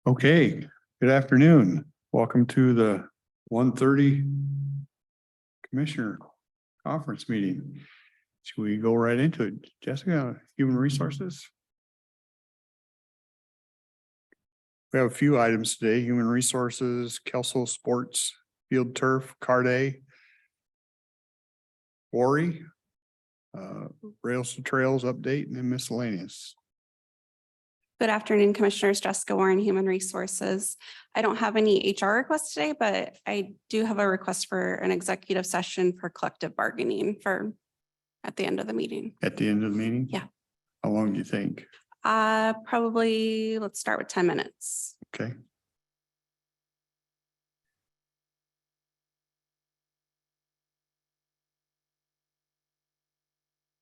Okay, good afternoon. Welcome to the 1:30 Commissioner Conference meeting. Should we go right into it? Jessica, Human Resources? We have a few items today. Human Resources, Kelso Sports, Field Turf, Cardai, Quarry, Rails to Trails update, and then miscellaneous. Good afternoon, Commissioners. Jessica Warren, Human Resources. I don't have any HR requests today, but I do have a request for an executive session for collective bargaining at the end of the meeting. At the end of the meeting? Yeah. How long do you think? Probably, let's start with 10 minutes. Okay.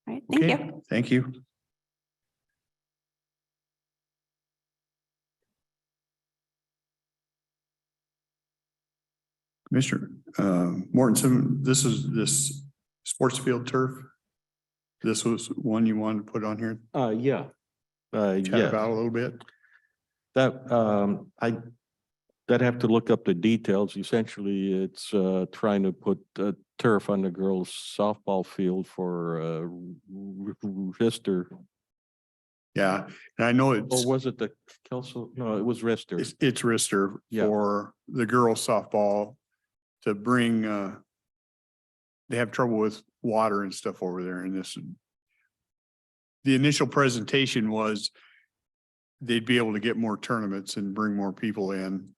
All right, thank Okay, you. thank you. Commissioner Mortensen, this is this sports field turf. This was one you wanted to put on here, Yeah. chat about a little bit. I'd have to look up the details. Essentially, it's trying to put turf on the girls' softball field for Rister. Yeah, and I know Or it's was it the Kelso? No, it was Rister. it's Rister Yeah. for the girls softball to bring they have trouble with water and stuff over there, and the initial presentation was they'd be able to get more tournaments and bring more people in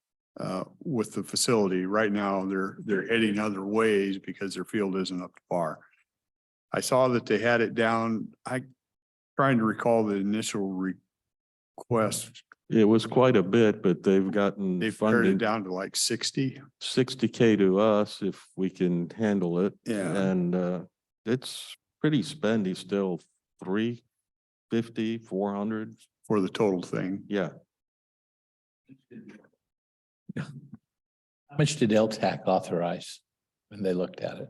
with the facility. Right now, they're heading other ways because their field isn't up to par. I saw that they had it down. Trying to recall the initial request. It was quite a bit, but they've They've pared it funding down to like 60. $60K to us if we can handle it. Yeah. And it's pretty spendy still, 350, 400. For the total thing. Yeah. How much did LTAC authorize when they looked at it?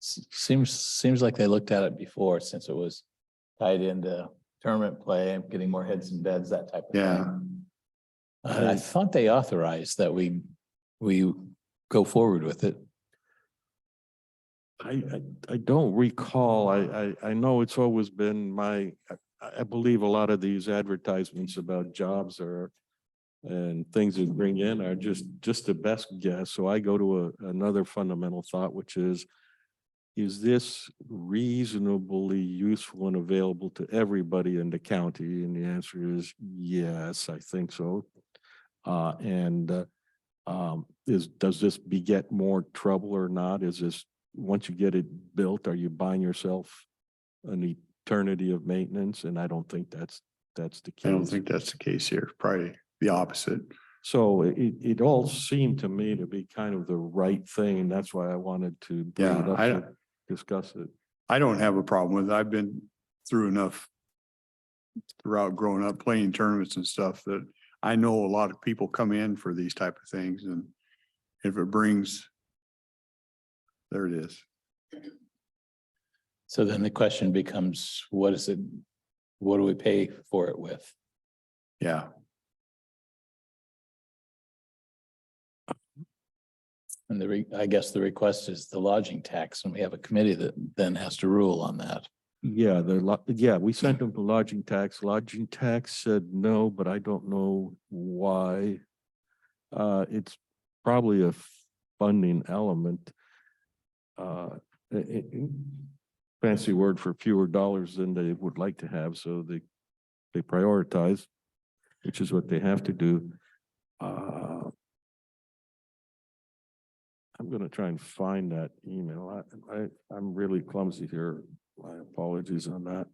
Seems like they looked at it before, since it was tied into tournament play and getting more heads and beds, that type of Yeah. thing. I thought they authorized that we go forward with it. I don't recall. I know it's always been I believe a lot of these advertisements about jobs and things that bring in are just the best guess. So I go to another fundamental thought, which is this reasonably useful and available to everybody in the county? And the answer is yes, I think so. Does this beget more trouble or not? Is this, once you get it built, are you buying yourself an eternity of maintenance? And I don't think that's the case. I don't think that's the case here. Probably the opposite. So it all seemed to me to be kind of the right thing, and that's why I wanted to bring it up to discuss it. I don't have a problem with it. I've been through enough throughout growing up playing tournaments and stuff that I know a lot of people come in for these type of things, and if it brings, there it is. So then the question becomes, what do we pay for it with? Yeah. And I guess the request is the lodging tax, and we have a committee that then has to rule on that. Yeah, we sent them the lodging tax. Lodging tax said no, but I don't know why. It's probably a funding element. Fancy word for fewer dollars than they would like to have, so they prioritize, which is what they have to do. I'm going to try and find that email. I'm really clumsy here. My apologies on that.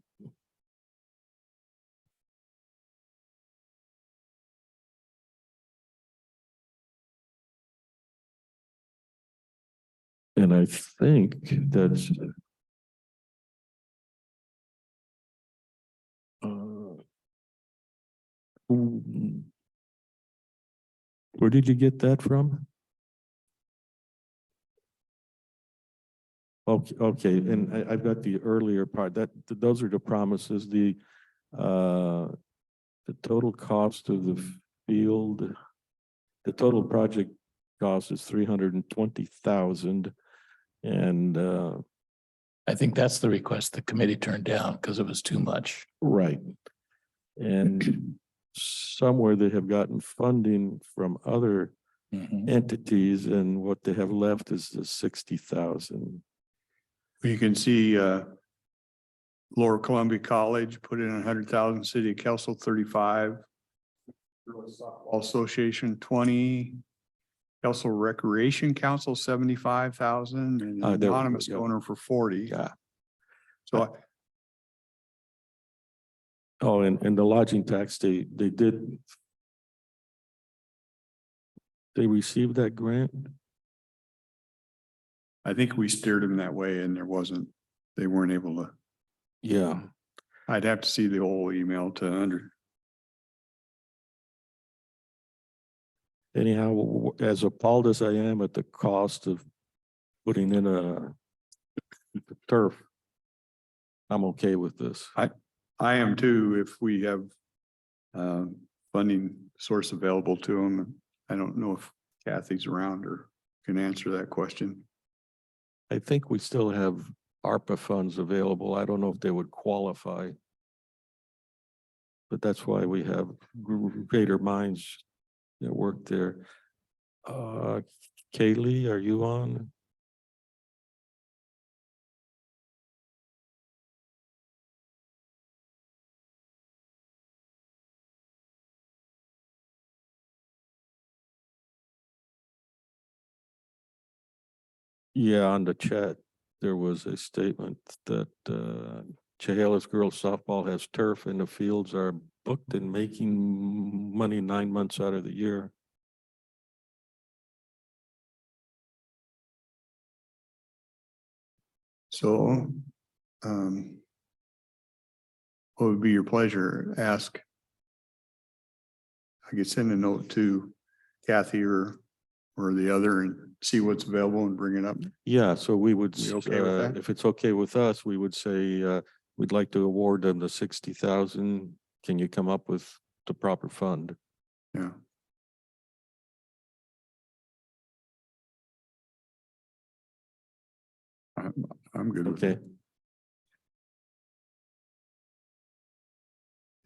And I think that's where did you get that from? Okay, and I've got the earlier part. Those are the promises. The total cost of the field. The total project cost is 320,000. And I think that's the request the committee turned down because it was too much. right. And somewhere they have gotten funding from other Mhm. entities, and what they have left is the 60,000. You can see, Lower Columbia College put in 100,000, City of Kelso 35. Girls Softball Association 20. Kelso Recreation Council 75,000 and an There we anonymous go. donor for 40. Yeah. So Oh, and the lodging tax, they received that grant? I think we steered them that way and they weren't able to. Yeah. I'd have to see the whole email to Anyhow, as appalled as I am at the cost of putting in a turf, I'm okay with this. I am too, if we have funding source available to them. I don't know if Kathy's around or can answer that question. I think we still have ARPA funds available. I don't know if they would qualify. But that's why we have greater minds that work there. Kaylee, are you on? Yeah, on the chat, there was a statement that Chehalis girls softball has turf and the fields are booked and making money 9 months out of the year. So, what would be your pleasure? Ask. I could send a note to Kathy or the other and see what's available and bring it up. Yeah, so we would, We okay with that? if it's okay with us, we would say, we'd like to award them the 60,000. Can you come up with the proper fund? Yeah. I'm good with Okay. it.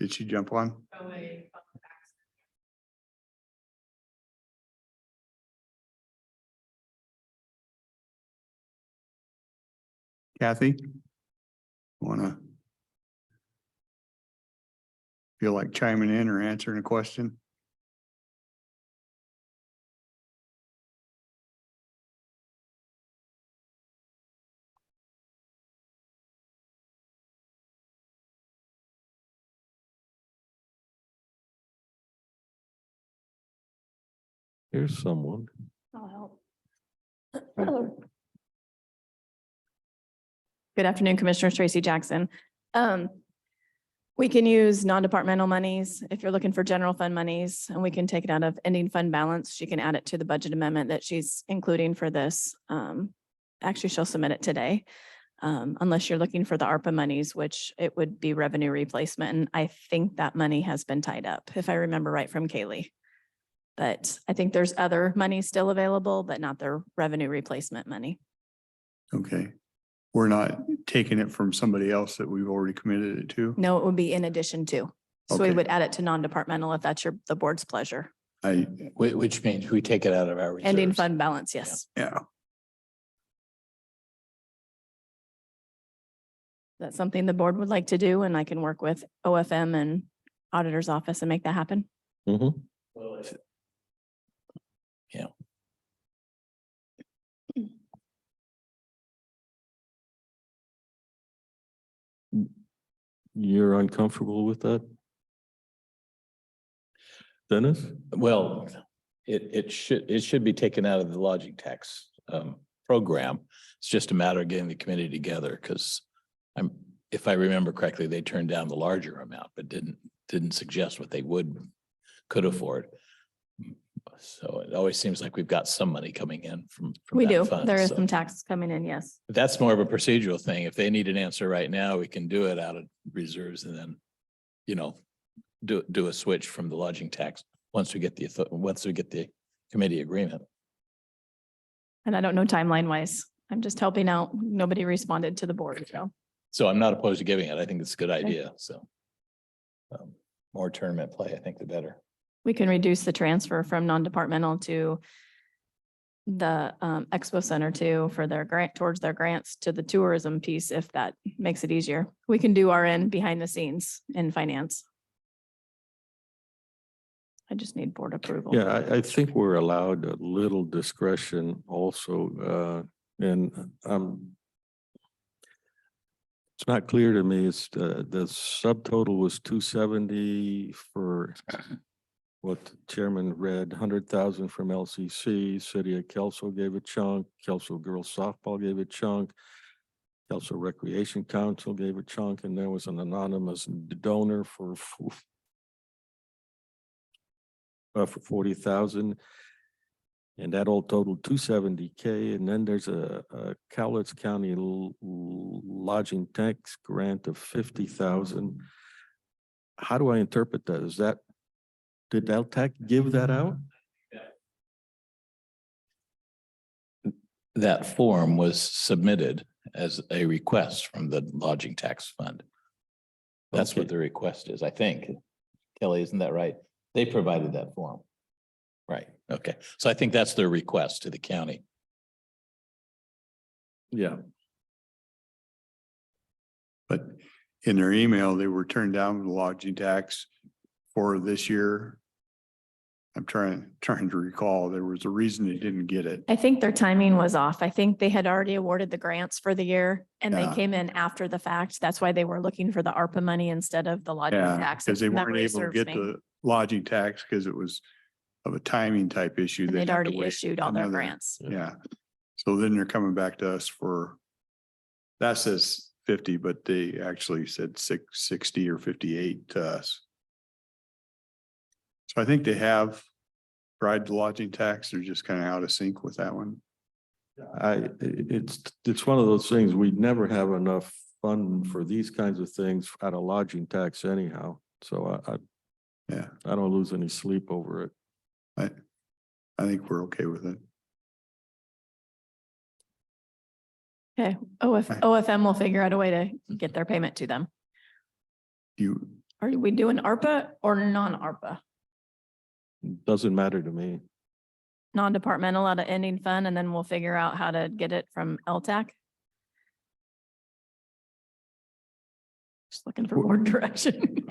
Did she jump on? Kathy? Wanna? Feel like chiming in or answering a question? Here's someone. I'll help. Good afternoon, Commissioner Tracy Jackson. We can use non-departmental monies if you're looking for general fund monies, and we can take it out of ending fund balance. She can add it to the budget amendment that she's including for this. Actually, she'll submit it today. Unless you're looking for the ARPA monies, which it would be revenue replacement. And I think that money has been tied up, if I remember right from Kaylee. But I think there's other money still available, but not their revenue replacement money. Okay. We're not taking it from somebody else that we've already committed it to? No, it would be in addition to. So we Okay. would add it to non-departmental if that's the board's pleasure. Which means we take it out of our reserves. Ending fund balance, yes. Yeah. That's something the board would like to do, and I can work with OFM and auditor's office and make that happen. Mhm. Yeah. You're uncomfortable with that? Dennis? Well, it should be taken out of the lodging tax program. It's just a matter of getting the committee together, because if I remember correctly, they turned down the larger amount, but didn't suggest what they could afford. So it always seems like we've got some money coming in from We that do. fund, There is so some taxes coming in, yes. that's more of a procedural thing. If they need an answer right now, we can do it out of reserves and then, do a switch from the lodging tax once we get the committee agreement. And I don't know timeline wise. I'm just helping out. Nobody responded to the board, so. So I'm not opposed to giving it. I think it's a good idea, so. More tournament play, I think the better. We can reduce the transfer from non-departmental to the Expo Center too for their grant, towards their grants to the tourism piece, if that makes it easier. We can do our end behind the scenes in finance. I just need board approval. Yeah, I think we're allowed a little discretion also, and it's not clear to me. It's the subtotal was 270 for what the chairman read, 100,000 from LCC. City of Kelso gave a chunk. Kelso girls softball gave a chunk. Kelso Recreation Council gave a chunk, and there was an anonymous donor for 40,000. And that all totaled 270K. And then there's a Cowlitz County lodging tax grant of 50,000. How do I interpret that? Did LTAC give that out? That form was submitted as a request from the lodging tax fund. That's what Okay. the request is, I think. Kelly, isn't that right? They provided that form. Right, okay. So I think that's their request to the county. Yeah. But in their email, they were turned down the lodging tax for this year. I'm trying to recall. There was a reason they didn't get it. I think their timing was off. I think they had already awarded the grants for the year and they Yeah. came in after the fact. That's why they were looking for the ARPA money instead of the lodging Yeah, tax. because they if weren't memory able to serves get me. the lodging tax because it was of a timing type issue. And They'd they'd have to already wait issued all their another- grants. Yeah. So then they're coming back to us for, that says 50, but they actually said 60 or 58 to us. So I think they have tried the lodging tax. They're just kind of out of sync with that one. It's one of those things, we never have enough fund for these kinds of things at a lodging tax anyhow. So Yeah, I don't lose any sleep over it. I think we're okay with it. Okay, Right. OFM will figure out a way to get their payment to them. You, Are we doing ARPA or non-ARPA? Doesn't matter to me. Non-departmental out of ending fund, and then we'll figure out how to get it from LTAC. Just looking for more direction.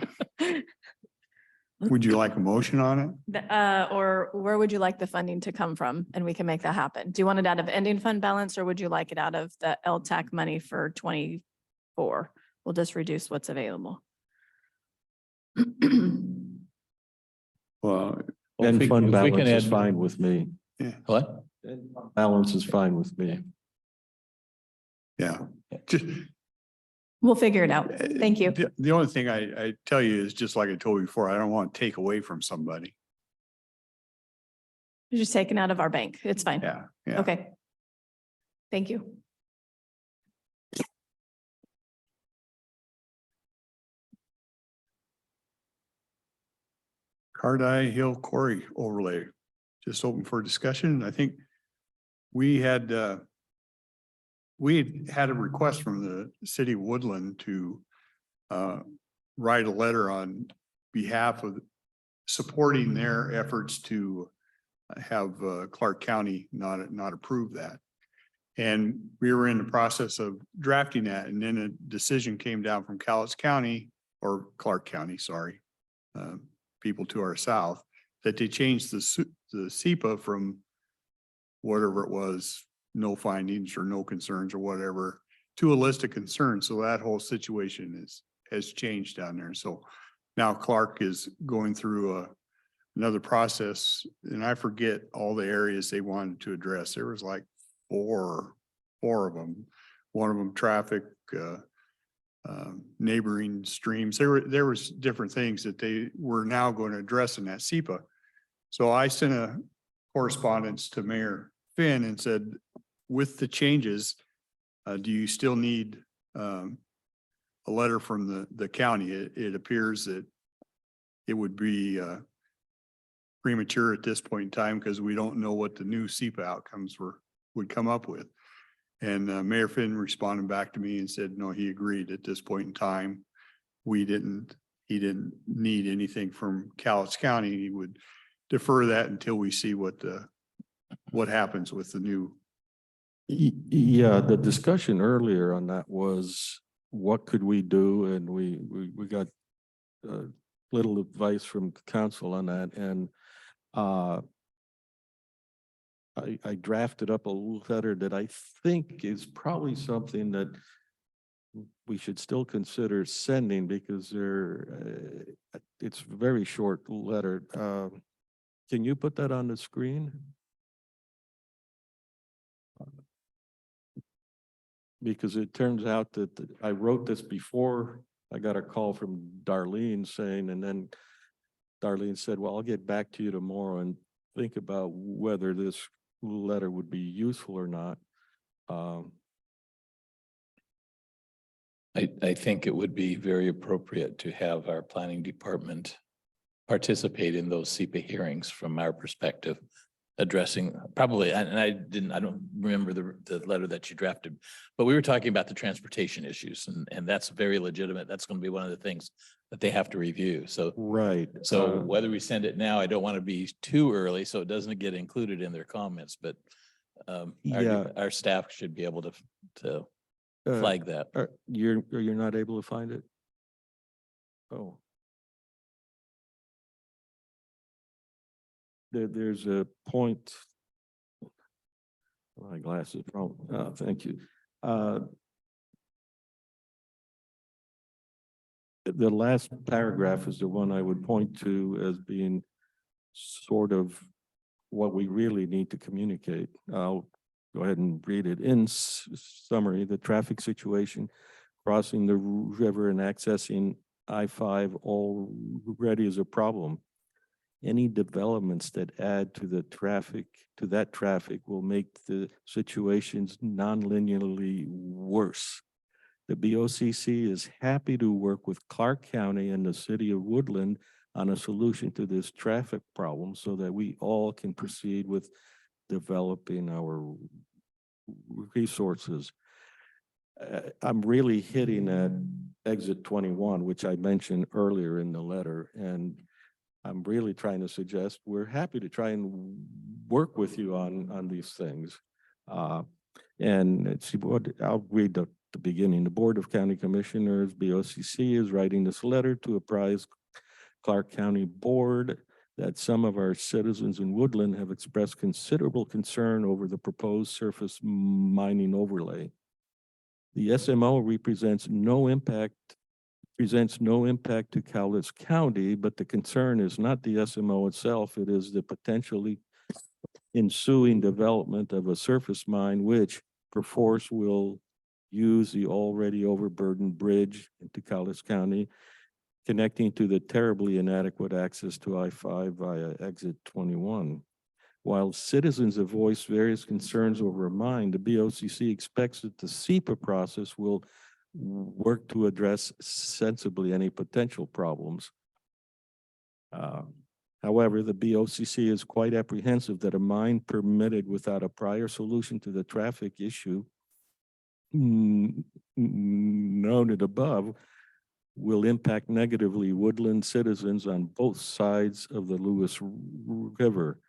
would you like a motion on it? Or where would you like the funding to come from? And we can make that happen. Do you want it out of ending fund balance or would you like it out of the LTAC money for 24? We'll just reduce what's available. Well, And if fund we balance can is add- fine with me. What? Balance is fine with me. yeah. Just, We'll figure it out. Thank you. The only thing I tell you is just like I told you before, I don't want to take away from somebody. You're just taken out of our bank. It's fine. Yeah, yeah. Okay. Thank you. Cardai Hill Quarry Overlay, just open for discussion. I think we had a request from the City of Woodland to write a letter on behalf of supporting their efforts to have Clark County not approve that. And we were in the process of drafting that, and then a decision came down from Cowlitz County, or Clark County, sorry, people to our south, that they changed the SEPA from whatever it was, no findings or no concerns or whatever, to a list of concerns. So that whole situation has changed down there. So now Clark is going through another process, and I forget all the areas they wanted to address. There was like four of them. One of them traffic, neighboring streams. There was different things that they were now going to address in that SEPA. So I sent a correspondence to Mayor Finn and said, with the changes, do you still need a letter from the county? It appears that it would be premature at this point in time because we don't know what the new SEPA outcomes would come up with. And Mayor Finn responded back to me and said, no, he agreed at this point in time. He didn't need anything from Cowlitz County. He would defer that until we see what happens with the new. Yeah, the discussion earlier on that was what could we do? And we got little advice from council on that. And I drafted up a letter that I think is probably something that we should still consider sending because it's a very short letter. Can you put that on the screen? Because it turns out that I wrote this before I got a call from Darlene saying, and then Darlene said, well, I'll get back to you tomorrow and think about whether this letter would be useful or not. I think it would be very appropriate to have our planning department participate in those SEPA hearings from our perspective, addressing probably, and I don't remember the letter that you drafted, but we were talking about the transportation issues and that's very legitimate. That's going to be one of the things that they have to review. So, Right. so whether we send it now, I don't want to be too early, so it doesn't get included in their comments, but our staff should be able to flag that. You're not able to find it? Oh. There's a point. My glasses wrong. Thank you. The last paragraph is the one I would point to as being sort of what we really need to communicate. I'll go ahead and read it. In summary, the traffic situation crossing the river and accessing I-5 already is a problem. Any developments that add to that traffic will make the situations non-linearly worse. The BOCC is happy to work with Clark County and the City of Woodland on a solution to this traffic problem so that we all can proceed with developing our resources. I'm really hitting at exit 21, which I mentioned earlier in the letter, and I'm really trying to suggest we're happy to try and work with you on these things. And let's see what I'll read the beginning. The Board of County Commissioners, BOCC, is writing this letter to apprise Clark County Board that some of our citizens in Woodland have expressed considerable concern over the proposed surface mining overlay. The SMO presents no impact to Cowlitz County, but the concern is not the SMO itself. It is the potentially ensuing development of a surface mine, which perforce will use the already overburdened bridge into Cowlitz County, connecting to the terribly inadequate access to I-5 via exit 21. While citizens have voiced various concerns over a mine, the BOCC expects that the SEPA process will work to address sensibly any potential problems. However, the BOCC is quite apprehensive that a mine permitted without a prior solution to the traffic issue noted above will impact negatively Woodland citizens on both sides of the Lewis River.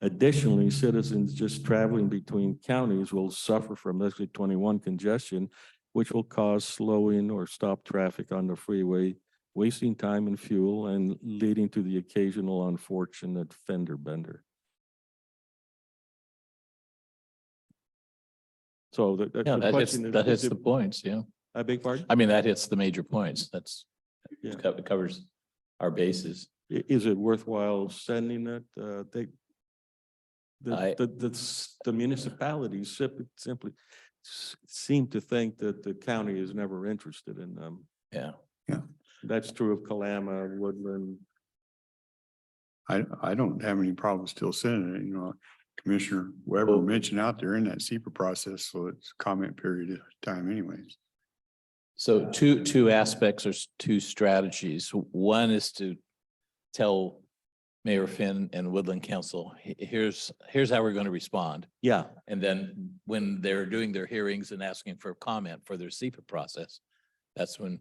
Additionally, citizens just traveling between counties will suffer from exit 21 congestion, which will cause slowing or stop traffic on the freeway, wasting time and fuel and leading to the occasional unfortunate fender bender. So Yeah, that hits the points, yeah. I beg pardon? I mean, that hits the major points. Yeah. It covers our bases. Is it worthwhile sending it? The municipalities simply seem to think that the county is never interested in them. Yeah. That's true of Kalama, Woodland. I don't have any problem still sending it, Commissioner Weber mentioned out there in that SEPA process, so it's comment period of time anyways. So two aspects or two strategies. One is to tell Mayor Finn and Woodland Council, here's how we're going to respond. Yeah, And then when they're doing their hearings and asking for comment for their SEPA process, that's when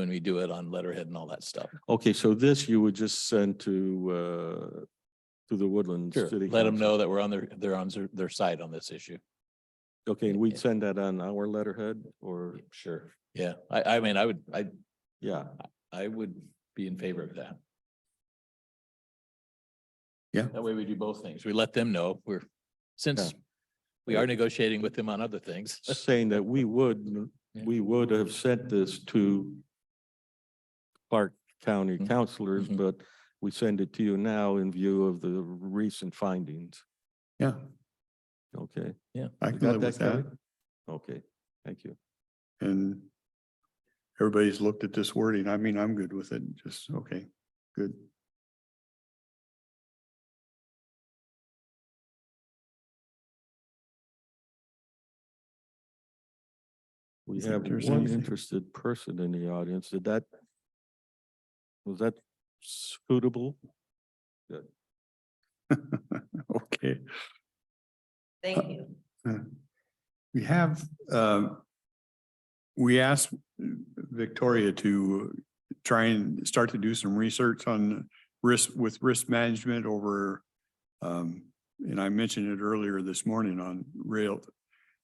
we do it on letterhead and all that stuff. okay, so this you would just send to the Woodland Sure, City let them Council. know that we're on their side on this issue. Okay, and we'd send that on our letterhead or, Sure. Yeah, I mean, yeah, I would be in favor of that. Yeah. That way we do both things. We let them know since we are negotiating with them on other things. saying that we would have sent this to Clark County Mhm. counselors, Mhm. but we send it to you now in view of the recent findings. Yeah, Okay. I You can got live with that. Kelly? Okay, thank you. And everybody's looked at this wording. I mean, I'm good with it. Just, okay, good. We Is have there's one anything- interested person in the audience. Was that suitable? Okay. Thank you. We have, we asked Victoria to try and start to do some research on risk management over, and I mentioned it earlier this morning on rail.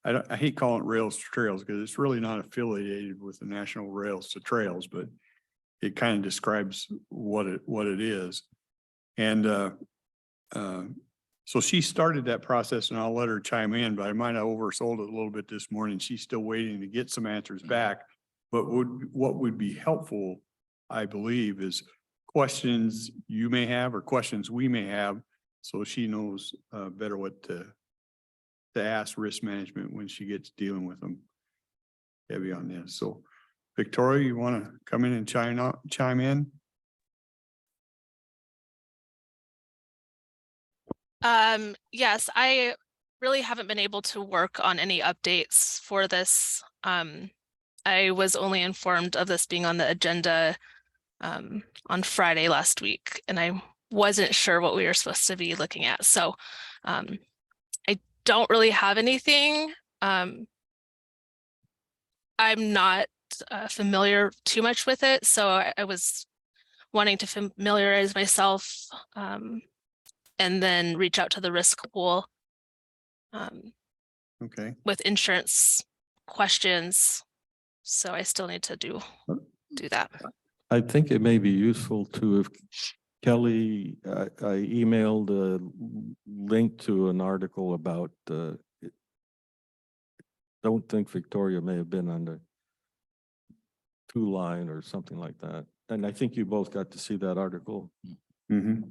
I hate calling it rails to trails because it's really not affiliated with the national rails to trails, but it kind of describes what it is. And, so she started that process and I'll let her chime in, but I might have oversold it a little bit this morning. She's still waiting to get some answers back. But what would be helpful, I believe, is questions you may have or questions we may have. So she knows better what to ask risk management when she gets dealing with them. Heavy on this. So Victoria, you want to come in and chime in? Yes, I really haven't been able to work on any updates for this. I was only informed of this being on the agenda on Friday last week, and I wasn't sure what we were supposed to be looking at. So I don't really have anything. I'm not familiar too much with it, so I was wanting to familiarize myself and then reach out to the risk pool Okay. with insurance questions. So I still need to do that. I think it may be useful to if Kelly, I emailed a link to an article about, don't think Victoria may have been on the 2 line or something like that. And I think you both got to see that article. Mm-hmm.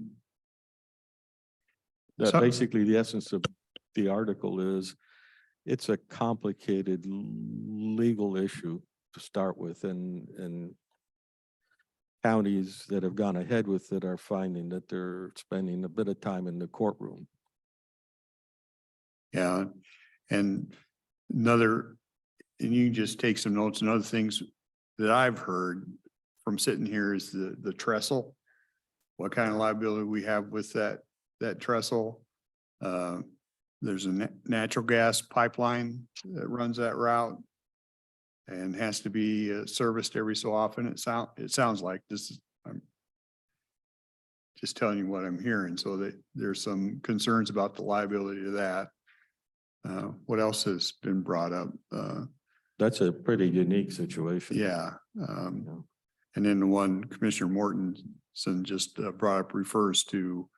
That So- basically the essence of the article is it's a complicated legal issue to start with, and counties that have gone ahead with it are finding that they're spending a bit of time in the courtroom. Yeah, and and you just take some notes and other things that I've heard from sitting here is the trestle. What kind of liability we have with that trestle. There's a natural gas pipeline that runs that route and has to be serviced every so often. It sounds like this is, I'm just telling you what I'm hearing. So that there's some concerns about the liability of that. What else has been brought up? That's a pretty unique situation. Yeah. And then the one Commissioner Mortensen just brought up refers to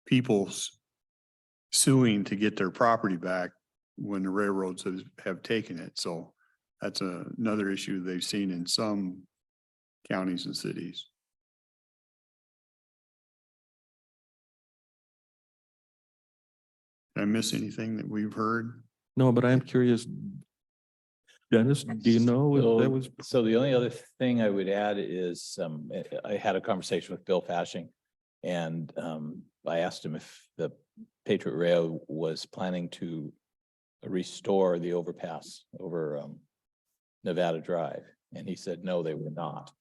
people suing to get their property back when the railroads have taken it. So that's another issue they've seen in some counties and cities. Did I miss anything that we've heard? No, but I'm curious, Dennis, do you know if that was? So the only other thing I would add is, I had a conversation with Bill Fashing. And I asked him if the Patriot Rail was planning to restore the overpass over Nevada Drive. And he said, no, they were not.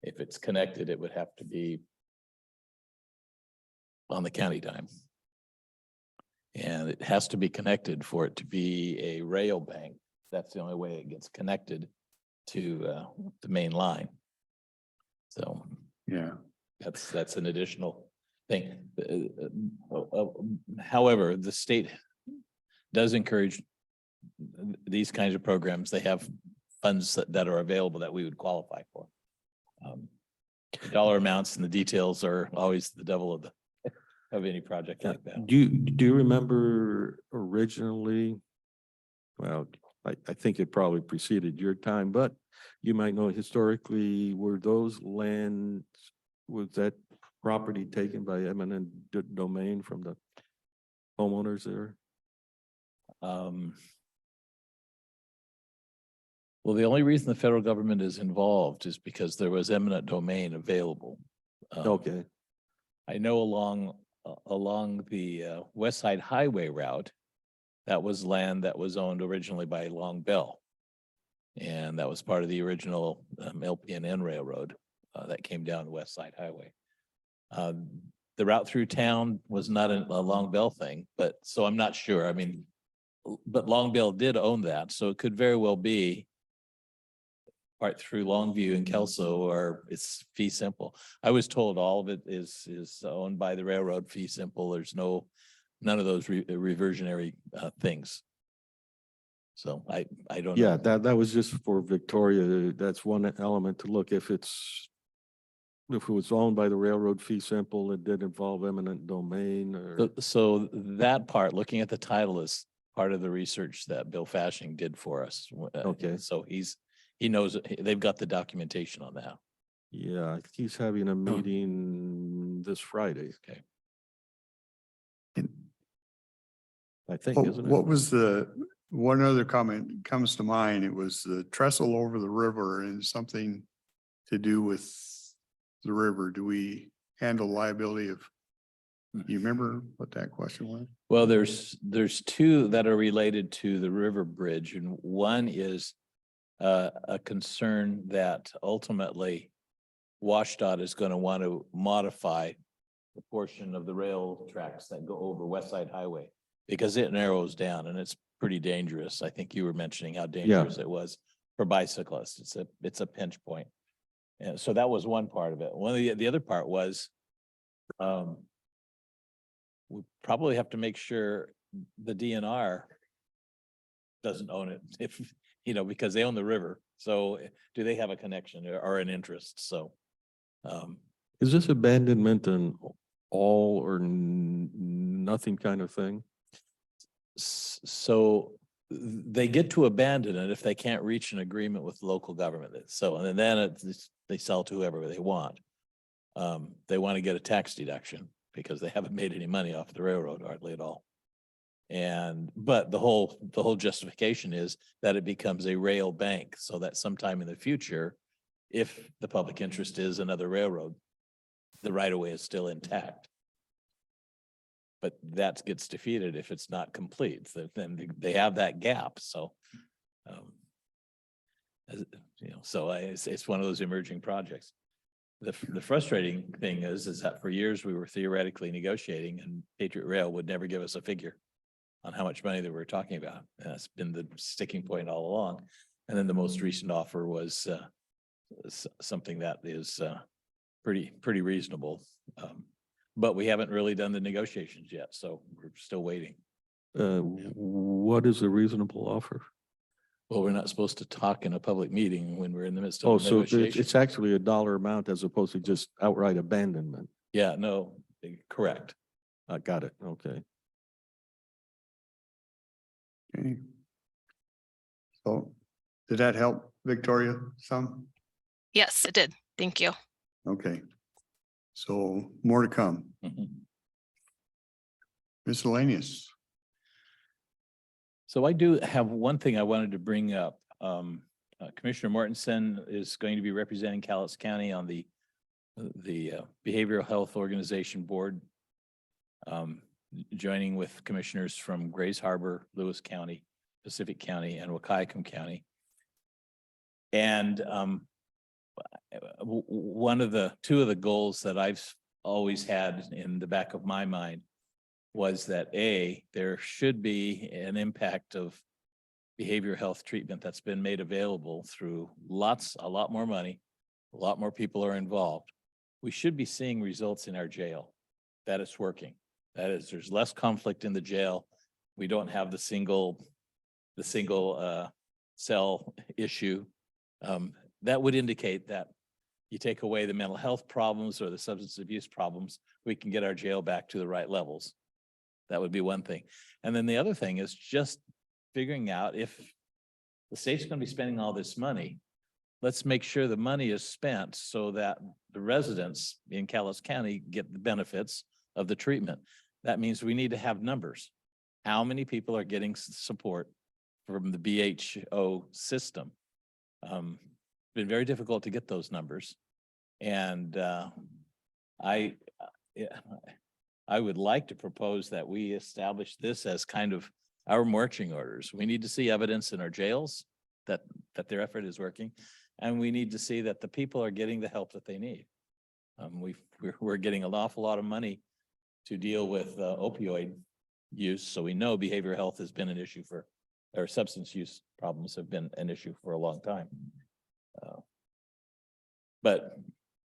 If it's connected, it would have to be on the county dime. And it has to be connected for it to be a rail bank. That's the only way it gets connected to the main line. So Yeah. that's an additional thing. However, the state does encourage these kinds of programs. They have funds that are available that we would qualify for. The dollar amounts and the details are always the devil of any project like that. Do you remember originally? Well, I think it probably preceded your time, but you might know historically, were those lands, was that property taken by eminent domain from the homeowners there? Well, the only reason the federal government is involved is because there was eminent domain available. Okay, I know along the West Side Highway route, that was land that was owned originally by Long Bell. And that was part of the original LPNN railroad that came down the West Side Highway. The route through town was not a Long Bell thing, but so I'm not sure. I mean, but Long Bell did own that, so it could very well be part through Longview and Kelso, or it's fee simple. I was told all of it is owned by the railroad, fee simple. There's none of those reversionary things. So I don't know. yeah, that was just for Victoria. That's one element to look if it was owned by the railroad fee simple, it did involve eminent domain or. So that part, looking at the title, is part of the research that Bill Fashing did for us. Okay. So he knows, they've got the documentation on that. Yeah, he's having a meeting this Friday, Okay. I think, What isn't it? what was one other comment comes to mind? It was the trestle over the river and something to do with the river. Do we handle liability of? You remember what that question was? Well, there's two that are related to the river bridge, and one is a concern that ultimately WashDOT is going to want to modify the portion of the rail tracks that go over West Side Highway because it narrows down and it's pretty dangerous. I think you were mentioning how dangerous it was for bicyclists. It's a pinch point. And so that was one part of it. One of the other part was we probably have to make sure the DNR doesn't own it if, because they own the river. So do they have a connection or an interest? So Is this abandonment an all or nothing kind of thing? So they get to abandon it if they can't reach an agreement with local government. So, and then they sell to whoever they want. They want to get a tax deduction because they haven't made any money off the railroad hardly at all. But the whole justification is that it becomes a rail bank so that sometime in the future, if the public interest is another railroad, the right of way is still intact. But that gets defeated if it's not complete. Then they have that gap. So, it's one of those emerging projects. The frustrating thing is that for years we were theoretically negotiating and Patriot Rail would never give us a figure on how much money that we're talking about. And that's been the sticking point all along. And then the most recent offer was something that is pretty reasonable. But we haven't really done the negotiations yet, so we're still waiting. What is a reasonable offer? Well, we're not supposed to talk in a public meeting when we're in the midst of Oh, a so it's negotiation. actually a dollar amount as opposed to just outright abandonment. Yeah, no, correct. I got it. Okay. Okay. So did that help Victoria some? Yes, it did. Thank you. Okay. So more to come. Mhm. Miscellaneous. So I do have one thing I wanted to bring up. Commissioner Mortensen is going to be representing Cowlitz County on the Behavioral Health Organization Board, joining with commissioners from Grays Harbor, Lewis County, Pacific County, and Wahkiakum County. And two of the goals that I've always had in the back of my mind was that there should be an impact of behavioral health treatment that's been made available through a lot more money, a lot more people are involved. We should be seeing results in our jail, that it's working. That is, there's less conflict in the jail. We don't have the single cell issue. That would indicate that you take away the mental health problems or the substance abuse problems, we can get our jail back to the right levels. That would be one thing. And then the other thing is just figuring out if the state's going to be spending all this money, let's make sure the money is spent so that the residents in Cowlitz County get the benefits of the treatment. That means we need to have numbers. How many people are getting support from the BHO system? Been very difficult to get those numbers. And I would like to propose that we establish this as kind of our marching orders. We need to see evidence in our jails that their effort is working. And we need to see that the people are getting the help that they need. We're getting an awful lot of money to deal with opioid use. So we know behavioral health has been an issue or substance use problems have been an issue for a long time. But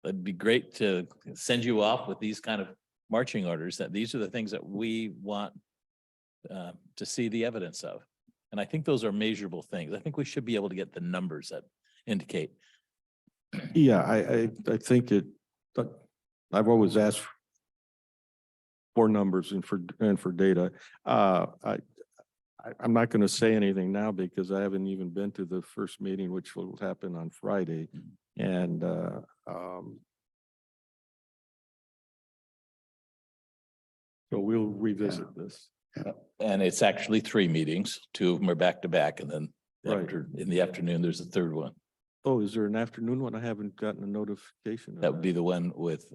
it'd be great to send you off with these kind of marching orders, that these are the things that we want to see the evidence of. And I think those are measurable things. I think we should be able to get the numbers that indicate. Yeah, I think but I've always asked for numbers and for data. I'm not going to say anything now because I haven't even been to the first meeting, which will happen on Friday. And so we'll revisit this. And it's actually 3 meetings. 2 of them are back to back, and then Right. in the afternoon, there's a third one. Oh, is there an afternoon one? I haven't gotten a notification. of That would be the one with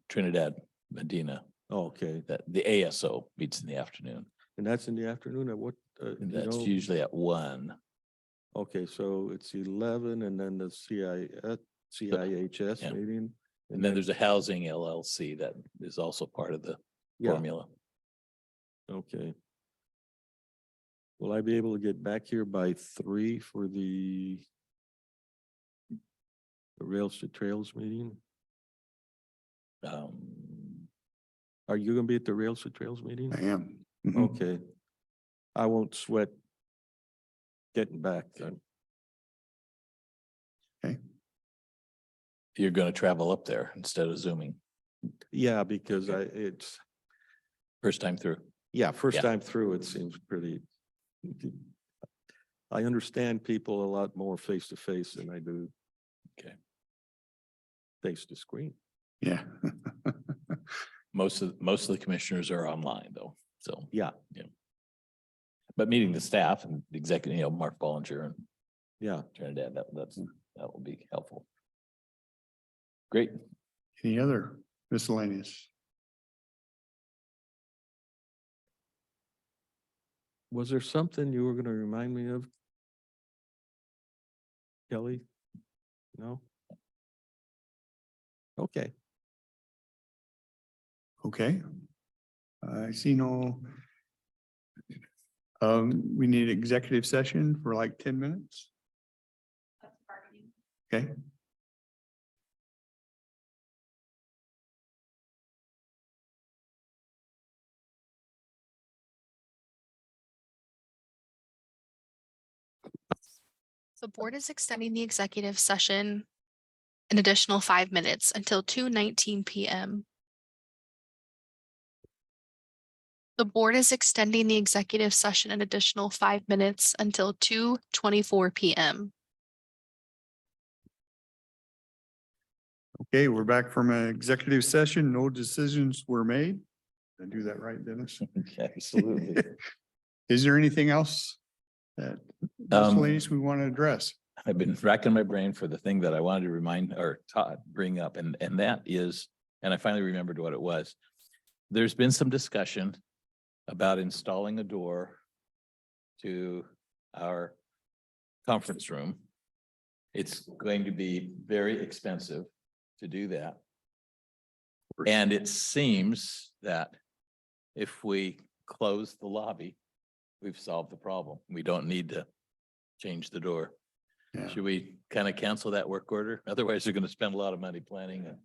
Trinidad Medina, Oh, okay, that the ASO meets in the afternoon. and that's in the afternoon at what? And you that's know? usually at 1. Okay, so it's 11 and then the CIHS Yeah. meeting. And then there's a housing LLC that is also part of the Yeah, formula. okay. Will I be able to get back here by 3 for the Rails to Trails meeting? Are you gonna be at the Rails to Trails meeting? I am. Mhm. Okay. I won't sweat getting back then. You're going to travel up there instead of Zooming Yeah, because it's, first time through. yeah, first Yeah. time through, it seems pretty. I understand people a lot more face to face than I do. Okay. Face to screen. Yeah. Most of the commissioners are online though. So, Yeah, but meeting the staff and the executive, Mark Bollinger and yeah. Trinidad, that will be helpful. Great. Any other miscellaneous? Was there something you were gonna remind me of? Kelly? No? Okay. Okay. I see no. We need executive session for like 10 minutes. Okay. The board is extending the executive session an additional 5 minutes until 2:19 PM. The board is extending the executive session an additional 5 minutes until 2:24 PM. Okay, we're back from an executive session. No decisions were made. Did I do that right, Dennis? Absolutely. Is there anything else that miscellaneous we want to address? I've been racking my brain for the thing that I wanted to remind or bring up, and that is, and I finally remembered what it was. There's been some discussion about installing a door to our conference room. It's going to be very expensive to do that. And it seems that if we close the lobby, we've solved the problem. We don't need to change the door. Yeah, Should we kind of cancel that work order? Otherwise, they're going to spend a lot of money planning it.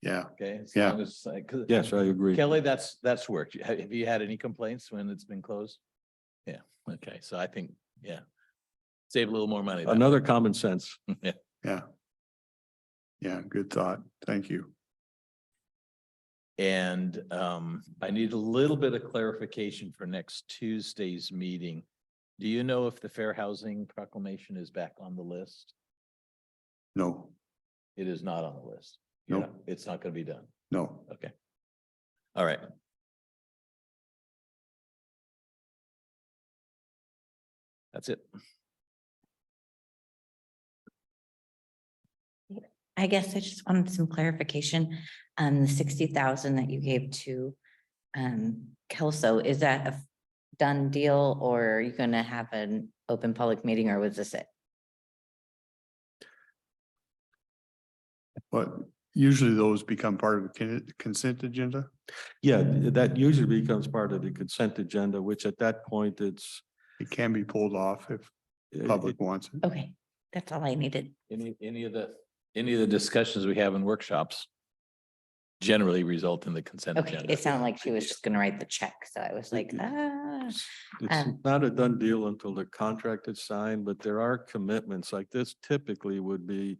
yeah. Okay. As Yeah. long as, 'cause Yes, I agree. Kelly, that's worked. Have you had any complaints when it's been closed? Yeah. Okay. So I think, yeah. Save a little more money. that way. Another common sense. Yeah. Yeah. Yeah, good thought. Thank you. And I need a little bit of clarification for next Tuesday's meeting. Do you know if the fair housing proclamation is back on the list? No, It is not on the list. Nope. Yeah, it's not gonna be done. no. Okay. All right. That's it. I guess I just wanted some clarification on the 60,000 that you gave to Kelso. Is that a done deal, or are you gonna have an open public meeting, or was this it? But usually those become part of the consent agenda. Yeah, that usually becomes part of the consent agenda, which at that point it's. It can be pulled off if public wants it. Okay, that's all I needed. Any of the discussions we have in workshops generally result in the consent Okay, agenda. it sounded like she was just gonna write the check, so I was like, ah. It's not a done deal until the contract is signed, but there are commitments like this typically would be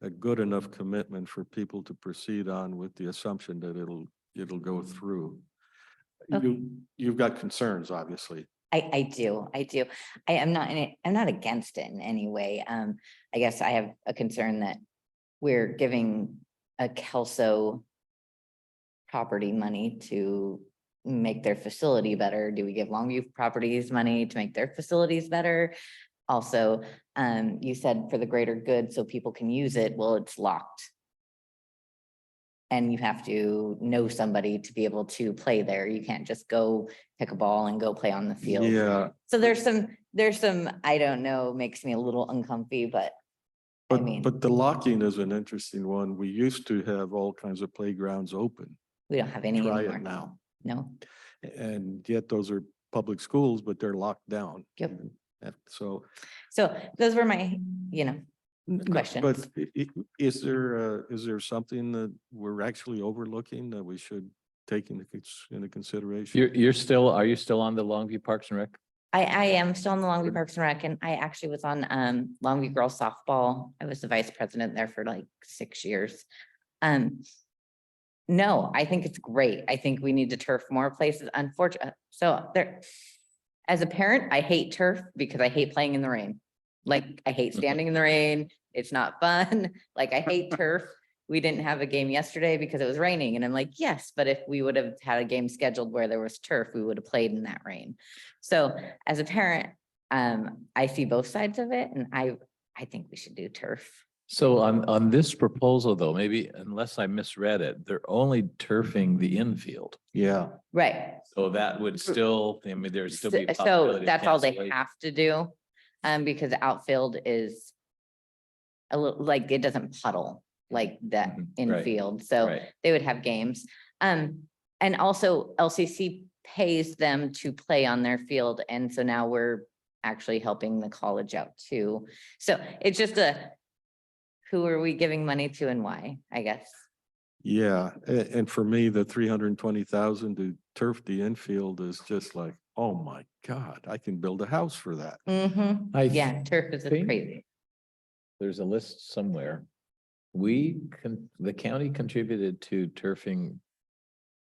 a good enough commitment for people to proceed on with the assumption that it'll go through. Okay. You've got concerns, obviously. I do. I'm not against it in any way. I guess I have a concern that we're giving a Kelso property money to make their facility better. Do we give Longview Properties money to make their facilities better? Also, you said for the greater good so people can use it. Well, it's locked. And you have to know somebody to be able to play there. You can't just go pick a ball and go play on the field. Yeah, So there's some, I don't know, makes me a little uncomfy, but I mean, but the locking is an interesting one. We used to have all kinds of playgrounds open. we don't have any Try anymore. it now. No, And yet those are public schools, but they're locked down. Yep. And so. so those were my, But questions. is there something that we're actually overlooking that we should take into consideration? Are you still on the Longview Parks and Rec? I am still on the Longview Parks and Rec, and I actually was on Longview Girls Softball. I was the vice president there for like 6 years. No, I think it's great. I think we need to turf more places. Unfortunately, so there, as a parent, I hate turf because I hate playing in the rain. Like, I hate standing in the rain. It's not fun. Like, I hate turf. We didn't have a game yesterday because it was raining. And I'm like, yes, but if we would have had a game scheduled where there was turf, we would have played in that rain. So as a parent, I see both sides of it, and I think we should do turf. So on this proposal though, maybe unless I misread it, they're only turfing the infield. Yeah, Right. So that would still, I mean, there'd still be. a So possibility of that's all they cancellation. have to do. Because the outfield is a little, like, it doesn't puddle like that Mhm, right, infield, so Right. they would have games. And also LCC pays them to play on their field, and so now we're actually helping the college out too. So it's just who are we giving money to and why, I guess. yeah. And for me, the 320,000 to turf the infield is just like, oh my God, I can build a house for that. Mm-hmm. I Yeah, turf is think- crazy. There's a list somewhere. The county contributed to turfing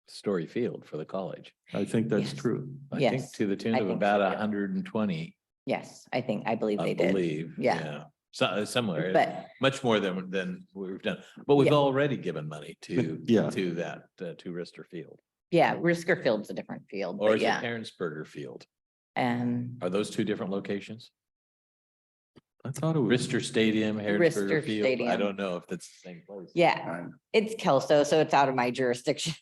Story Field for the college. I think that's Yes. true. I think Yes, to the tune I of think about so, too. 120, Yes, I believe I they did, believe. Yeah. So somewhere, but much more than we've done, but we've Yeah. already given money to, Yeah. to that, to Rister Field. yeah, Risker Field's a different field, Or but is it yeah. Heeresnberger Field? Are those two different locations? I thought it was. Rister Stadium, Heeresberger Rister Field? I Stadium. don't know if that's the same place. Yeah, it's Kelso, so it's out of my jurisdiction.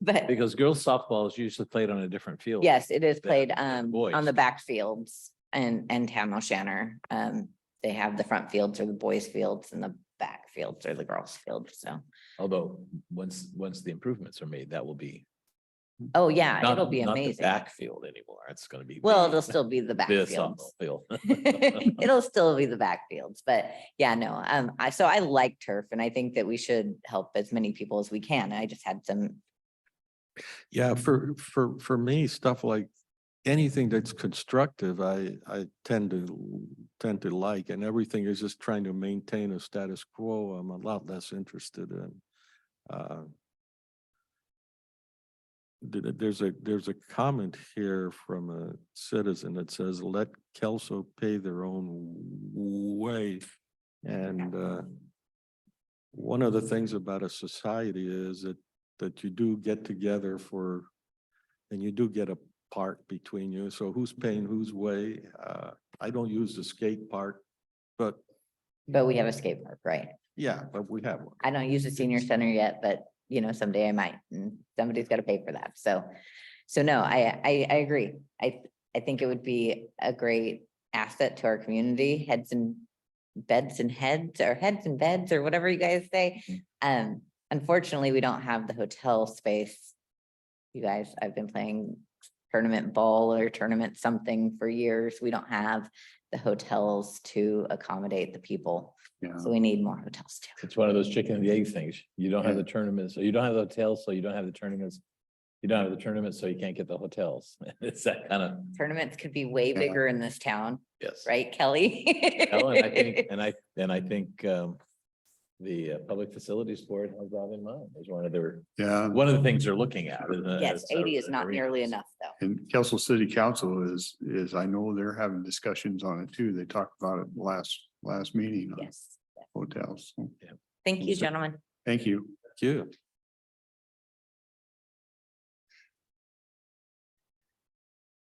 But Because girls softball is usually played on a different field. yes, it is than played boys. on the backfields and Tam O'Shanter. they have the front fields or the boys' fields and the back fields or the girls' fields, so. Although, once the improvements are made, that will be. Oh, yeah, not- it'll be not the amazing. Backfield anymore. It's gonna be. Well, the- it'll still be the the backfields. softball field. It'll still be the backfields, but yeah, no, so I like turf and I think that we should help as many people as we can. I just had some, Yeah, for me, stuff like anything that's constructive, I tend to like, and everything is just trying to maintain a status quo. I'm a lot less interested in. There's a comment here from a citizen that says, let Kelso pay their own way. And one of the things about a society is that you do get together and you do get a park between you. So who's paying whose way? I don't use the skate park, but but we have a skate park, right? yeah, but we have one. I don't use the senior center yet, but someday I might, and somebody's got to pay for that. So no, I agree. I think it would be a great asset to our community, heads and beds and heads, or heads and beds, or whatever you guys say. Unfortunately, we don't have the hotel space. You guys, I've been playing tournament ball or tournament something for years. We don't have the hotels to accommodate the people. Yeah. So we need more hotels too. It's one of those chicken and the egg things. You don't have the tournaments, so you don't have the hotels, so you don't have the tournaments. You don't have the tournaments, so you can't get the hotels. It's that kind of, Tournaments could be way Yeah. bigger in this town, yes. right, Kelly? Well, and I think the Public Facilities Board has that in mind as one of the things they're looking at. Yes, 80 is not nearly enough though. And Kelso City Council is, I know they're having discussions on it too. They talked about it last meeting on Yes. hotels. So, Thank you, gentlemen. thank you. Thank you.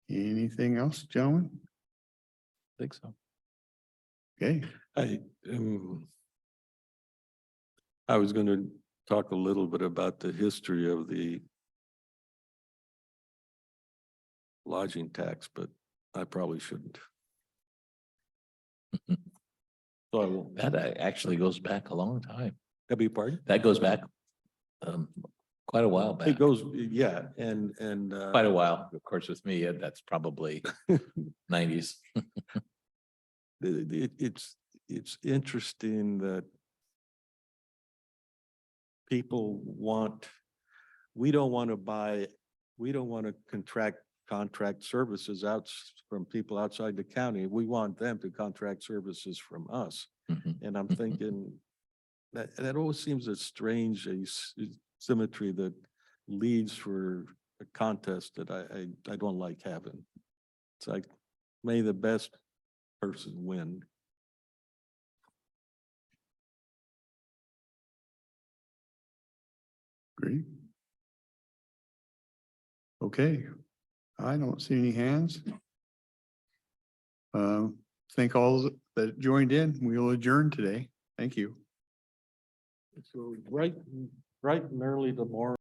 Anything else, gentlemen? I think so. Okay, I was going to talk a little bit about the history of the lodging tax, but I probably shouldn't. So I won't. That actually goes back a long time. Beg your pardon? That goes back quite a while back. It goes, yeah, and Quite a while. Of course, with me, that's probably 90s. it's interesting that people we don't want to contract services out from people outside the county. We want them to contract services from us. Mhm. And I'm thinking that always seems a strange symmetry that leads for a contest that I don't like having. It's like, may the best person win. great. Okay, I don't see any hands. Thank all that joined in. We will adjourn today. Thank you. So right and early tomorrow.